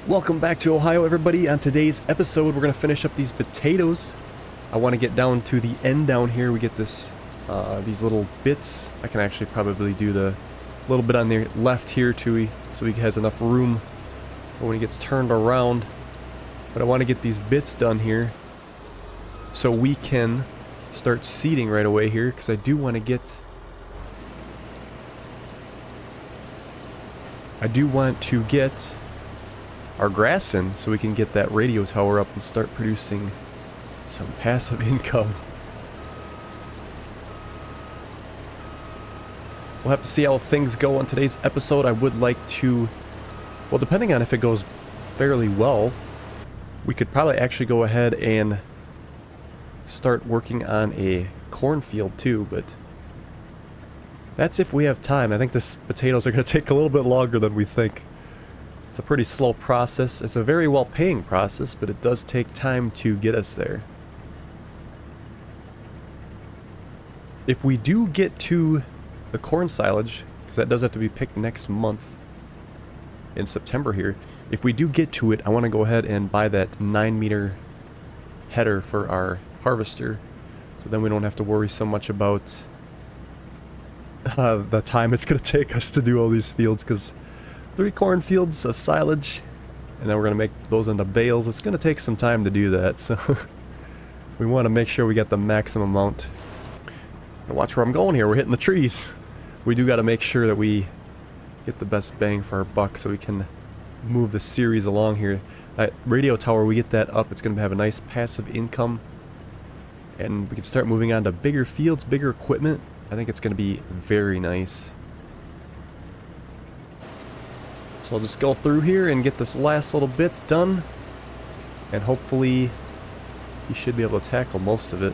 Welcome back to Ohio, everybody. On today's episode, we're going to finish up these potatoes. I want to get down to the end down here. We get this, these little bits. I can actually probably do the little bit on the left here too, so he has enough room for when he gets turned around. But I want to get these bits done here so we can start seeding right away here, because I do want to get... our grass in so we can get that radio tower up and start producing some passive income. We'll have to see how things go on today's episode. I would like to, well, depending on if it goes fairly well, we could probably actually go ahead and start working on a cornfield too, but that's if we have time. I think the potatoes are going to take a little bit longer than we think. It's a pretty slow process. It's a very well-paying process, but it does take time to get us there. If we do get to the corn silage, because that does have to be picked next month in September here, if we do get to it, I want to go ahead and buy that 9-meter header for our harvester, so then we don't have to worry so much about the time it's going to take us to do all these fields, because 3 cornfields of silage, and then we're going to make those into bales. It's going to take some time to do that, so we want to make sure we get the maximum amount. And watch where I'm going here. We're hitting the trees. We do got to make sure that we get the best bang for our buck so we can move the series along here. That radio tower, we get that up, it's going to have a nice passive income, and we can start moving on to bigger fields, bigger equipment. I think it's going to be very nice. So I'll just go through here and get this last little bit done, and hopefully you should be able to tackle most of it.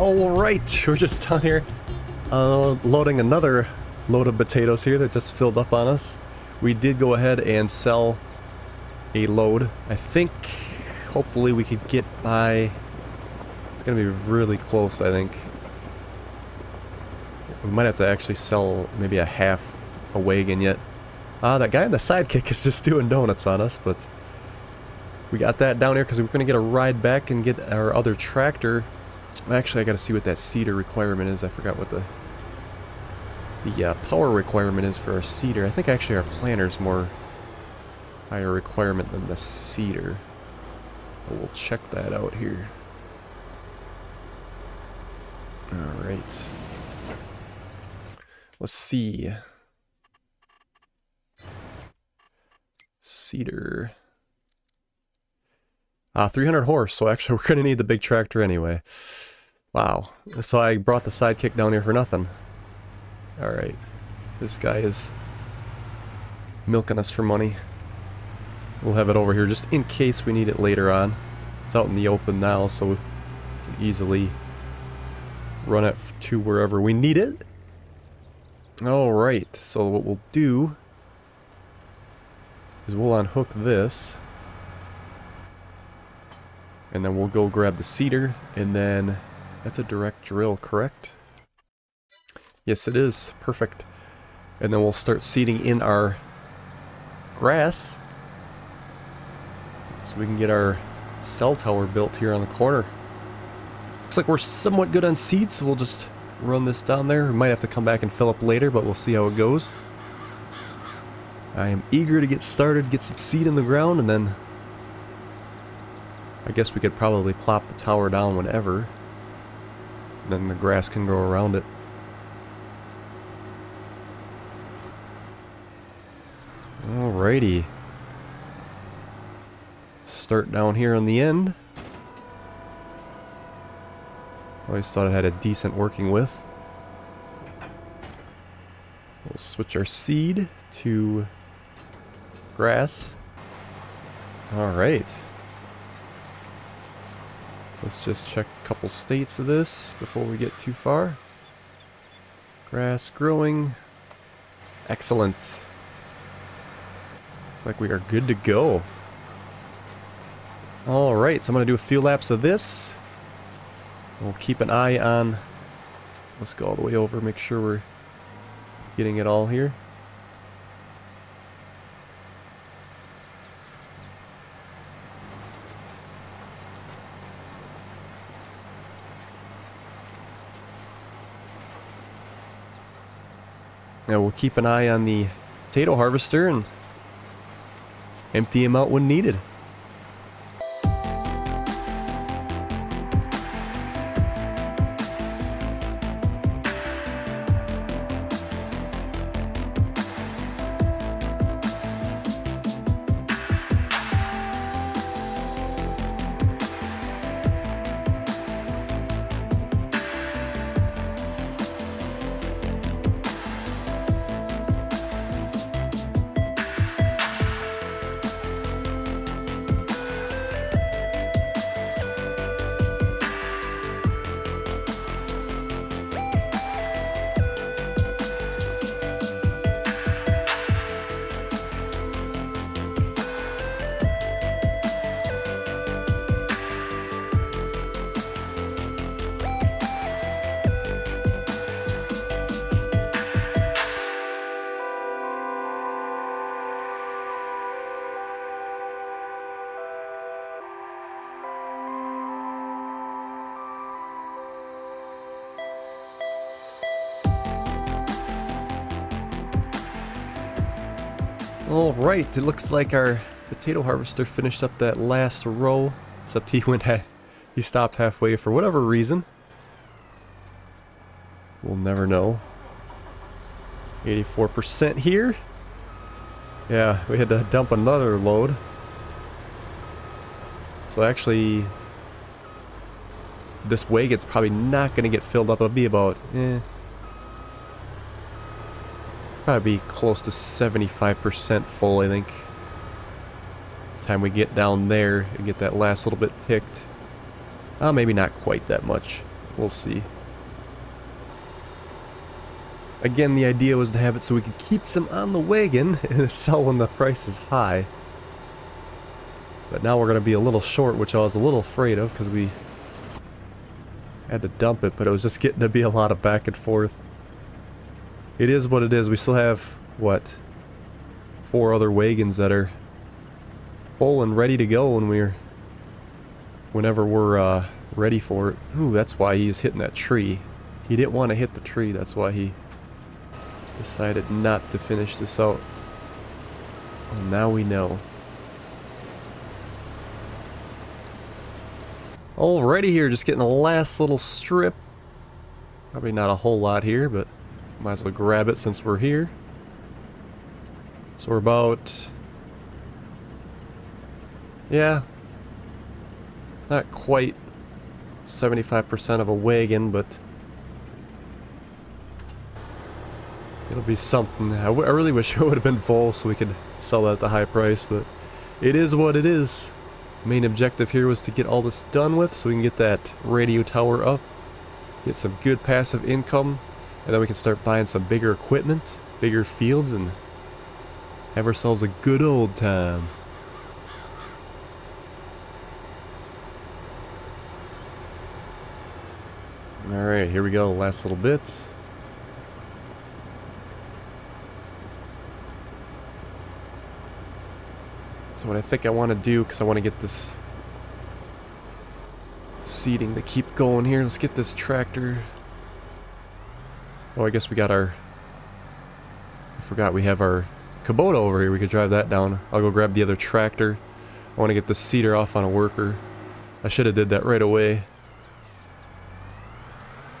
Alright, we're just down here loading another load of potatoes here that just filled up on us. We did go ahead and sell a load. I think hopefully we could get by. It's gonna be really close, I think. We might have to actually sell maybe a half a wagon yet. That guy in the sidekick is just doing donuts on us, but we got that down here because we're gonna get a ride back and get our other tractor. Actually, I gotta see what that seeder requirement is. I forgot what the power requirement is for our seeder. I think actually our planter's more higher requirement than the seeder. But we'll check that out here. Alright. Let's see. Seeder. 300 horse, so actually we're gonna need the big tractor anyway. Wow, so I brought the sidekick down here for nothing. Alright, this guy is milking us for money. We'll have it over here just in case we need it later on. It's out in the open now, so we can easily run it to wherever we need it. Alright, so what we'll do is we'll unhook this. And then we'll go grab the seeder, and then that's a direct drill, correct? Yes, it is. Perfect. And then we'll start seeding in our grass so we can get our cell tower built here on the corner. Looks like we're somewhat good on seeds, so we'll just run this down there. We might have to come back and fill up later, but we'll see how it goes. I am eager to get started, get some seed in the ground, and then I guess we could probably plop the tower down whenever. And then the grass can grow around it. Alrighty. Start down here on the end. Always thought it had a decent working width. We'll switch our seed to grass. Alright. Let's just check a couple states of this before we get too far. Grass growing. Excellent. Looks like we are good to go. Alright, so I'm going to do a few laps of this. We'll keep an eye on... Let's go all the way over, make sure we're getting it all here. Now we'll keep an eye on the potato harvester and empty him out when needed. Alright, it looks like our potato harvester finished up that last row, except he stopped halfway for whatever reason. We'll never know. 84% here. Yeah, we had to dump another load. So actually, this wagon's probably not going to get filled up. It'll be about, probably be close to 75% full, I think. Time we get down there and get that last little bit picked. Maybe not quite that much. We'll see. Again, the idea was to have it so we could keep some on the wagon and sell when the price is high. But now we're going to be a little short, which I was a little afraid of because we had to dump it, but it was just getting to be a lot of back and forth. It is what it is. We still have, what, 4 other wagons that are full and ready to go whenever we're ready for it. Ooh, that's why he was hitting that tree. He didn't want to hit the tree, that's why he decided not to finish this out. Well, now we know. Alrighty here, just getting the last little strip. Probably not a whole lot here, but might as well grab it since we're here. So we're about... yeah, not quite 75% of a wagon, but it'll be something. I really wish it would have been full so we could sell that at the high price, but it is what it is. Main objective here was to get all this done with so we can get that radio tower up, get some good passive income, and then we can start buying some bigger equipment, bigger fields, and have ourselves a good old time. Alright, here we go, last little bits. So what I think I want to do, because I want to get this seeding to keep going here. Let's get this tractor. Oh, I guess we got our... I forgot we have our Kubota over here. We could drive that down. I'll go grab the other tractor. I want to get the seeder off on a worker. I should have did that right away,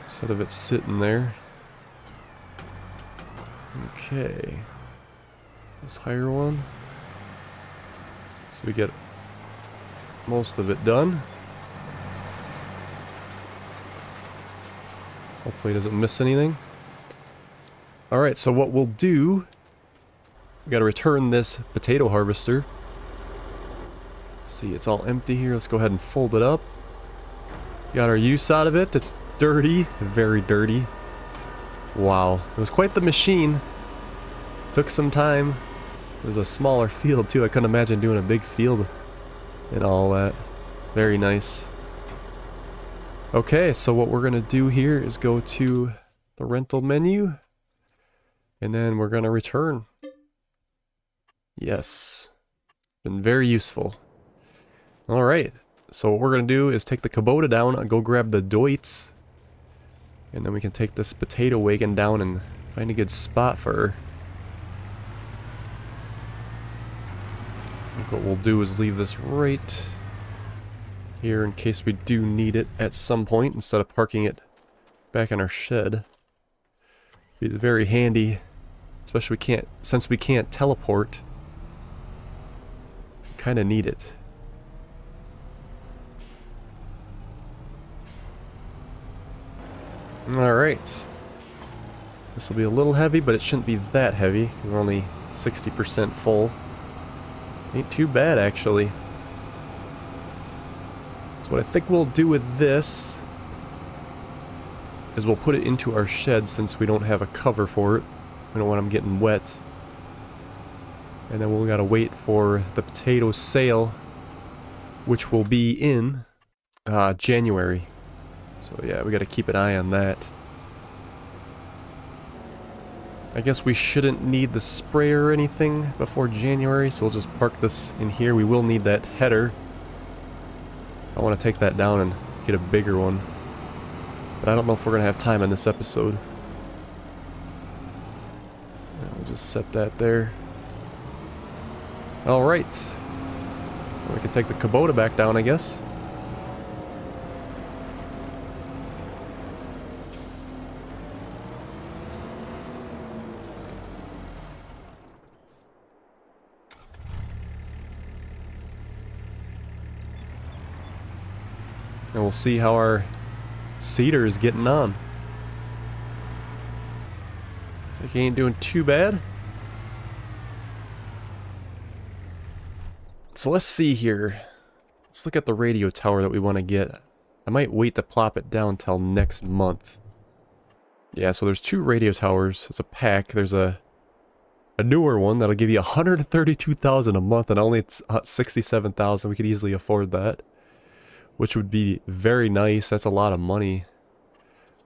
instead of it sitting there. Okay. Let's hire one. So we get most of it done. Hopefully it doesn't miss anything. Alright, so what we'll do... We gotta return this potato harvester. See, it's all empty here. Let's go ahead and fold it up. Got our use out of it. It's dirty. Very dirty. Wow. It was quite the machine. Took some time. It was a smaller field too. I couldn't imagine doing a big field and all that. Very nice. Okay, so what we're gonna do here is go to the rental menu. And then we're gonna return. Yes. Been very useful. Alright, so what we're going to do is take the Kubota down and go grab the Deutz. And then we can take this potato wagon down and find a good spot for her. I think what we'll do is leave this right here in case we do need it at some point instead of parking it back in our shed. Be very handy, especially since we can't teleport. Kind of need it. Alright. This will be a little heavy, but it shouldn't be that heavy. We're only 60% full. Ain't too bad, actually. So what I think we'll do with this is we'll put it into our shed since we don't have a cover for it. We don't want them getting wet. And then we'll gotta wait for the potato sale, which will be in January. So yeah, we gotta keep an eye on that. I guess we shouldn't need the sprayer or anything before January, so we'll just park this in here. We will need that header. I want to take that down and get a bigger one. But I don't know if we're gonna have time in this episode. Yeah, we'll just set that there. Alright. We can take the Kubota back down, I guess. And we'll see how our seeder is getting on. Looks like he ain't doing too bad. So let's see here. Let's look at the radio tower that we want to get. I might wait to plop it down till next month. Yeah, so there's 2 radio towers. It's a pack. There's a newer one that'll give you $132,000 a month, and only it's $67,000. We could easily afford that, which would be very nice. That's a lot of money,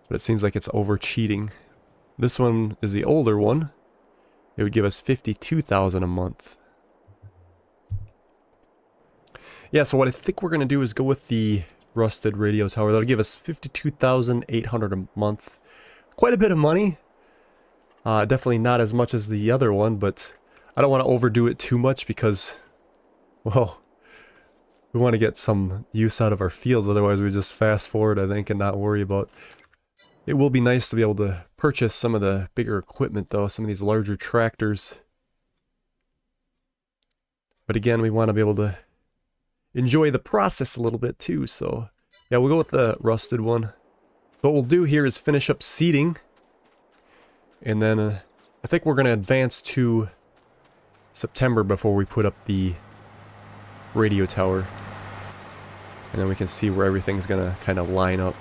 but it seems like it's over cheating. This one is the older one. It would give us $52,000 a month. Yeah, so what I think we're going to do is go with the rusted radio tower. That'll give us $52,800 a month. Quite a bit of money. Definitely not as much as the other one, but I don't want to overdo it too much because, well, we want to get some use out of our fields. Otherwise we just fast forward, I think, and not worry about. It will be nice to be able to purchase some of the bigger equipment though, some of these larger tractors. But again, we want to be able to enjoy the process a little bit too, so yeah, we'll go with the rusted one. What we'll do here is finish up seeding, and then I think we're going to advance to September before we put up the radio tower, and then we can see where everything's going to kind of line up.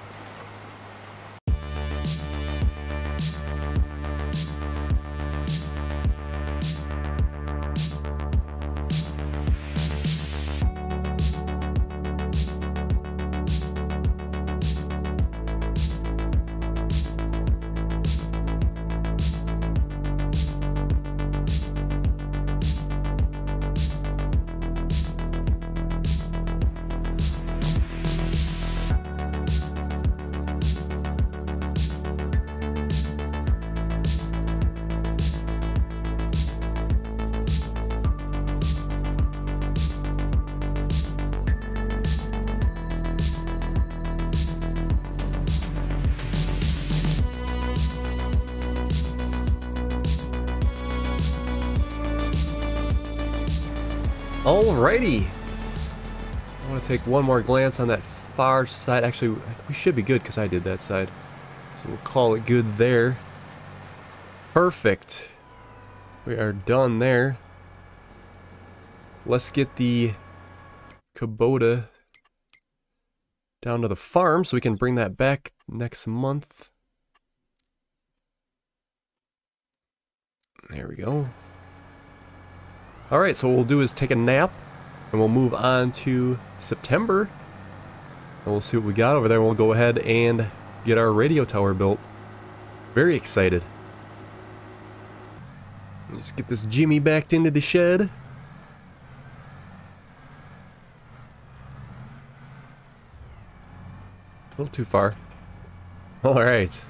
Alrighty. I want to take one more glance on that far side. Actually, we should be good because I did that side. So we'll call it good there. Perfect. We are done there. Let's get the Kubota down to the farm so we can bring that back next month. There we go. Alright, so what we'll do is take a nap and we'll move on to September. And we'll see what we got over there. We'll go ahead and get our radio tower built. Very excited. Just get this Jimmy backed into the shed. A little too far. Alright.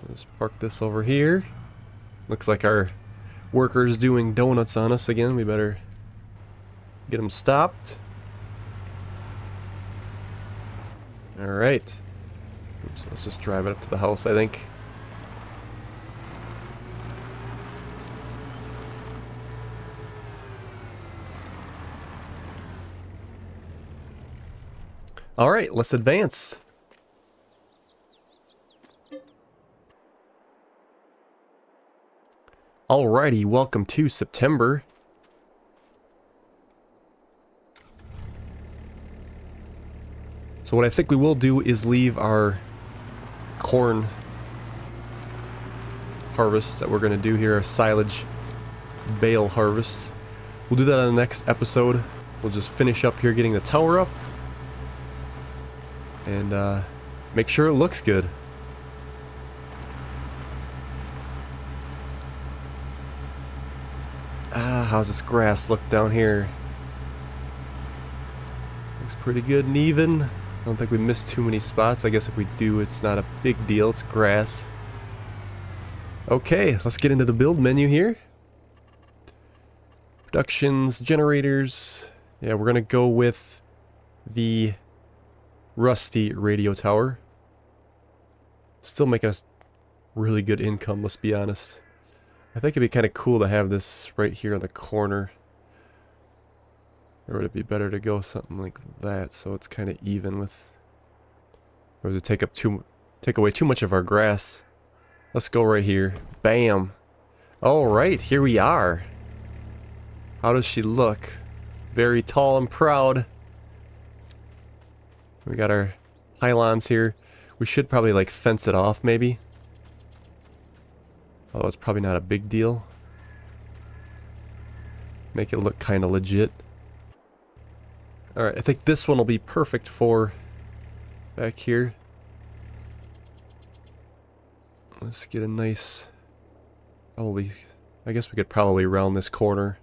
Let's park this over here. Looks like our worker's doing donuts on us again. We better get them stopped. Alright. Oops, let's just drive it up to the house, I think. Alright, let's advance. Alrighty, welcome to September. So what I think we will do is leave our corn harvest that we're going to do here, a silage bale harvest. We'll do that on the next episode. We'll just finish up here getting the tower up and make sure it looks good. How's this grass look down here? Looks pretty good and even. I don't think we missed too many spots. I guess if we do, it's not a big deal. It's grass. Okay, let's get into the build menu here. Productions, generators. Yeah, we're gonna go with the rusty radio tower. Still making us really good income, let's be honest. I think it'd be kind of cool to have this right here in the corner. Or would it be better to go something like that so it's kind of even with... Or would it take away too much of our grass? Let's go right here. Bam! Alright, here we are. How does she look? Very tall and proud. We got our pylons here. We should probably like fence it off maybe. Although it's probably not a big deal. Make it look kind of legit. Alright, I think this one will be perfect for back here. Let's get a nice... Probably... I guess we could probably round this corner.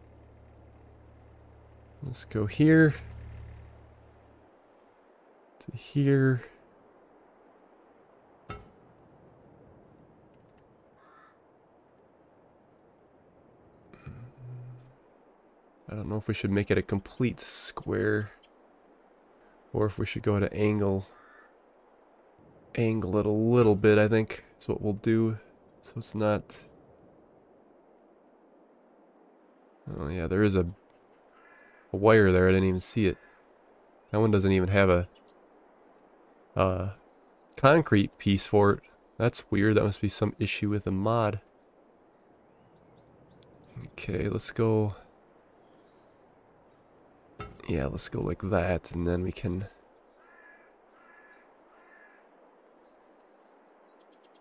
Let's go here. To here. I don't know if we should make it a complete square or if we should go to angle it a little bit, I think is what we'll do, so it's not... Oh yeah, there is a wire there. I didn't even see it. That one doesn't even have a concrete piece for it. That's weird. That must be some issue with the mod. Okay, let's go... Yeah, let's go like that, and then we can...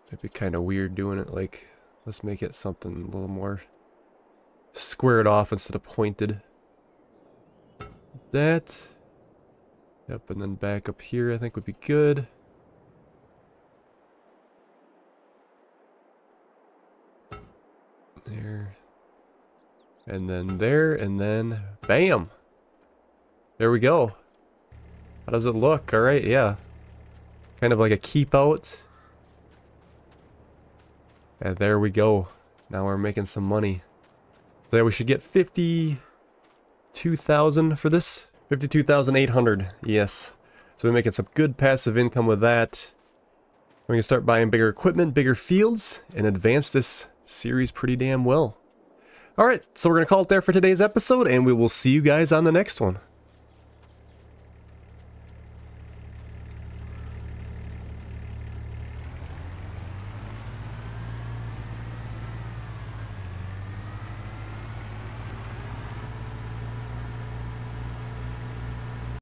It'd be kind of weird doing it like... Let's make it something a little more squared off instead of pointed. That. Yep, and then back up here I think would be good. There. And then there, and then bam! There we go. How does it look? Alright, yeah. Kind of like a keep out. And there we go. Now we're making some money. So yeah, we should get 52,000 for this. 52,800, yes. So we're making some good passive income with that. We can start buying bigger equipment, bigger fields, and advance this series pretty damn well. Alright, so we're going to call it there for today's episode, and we will see you guys on the next one.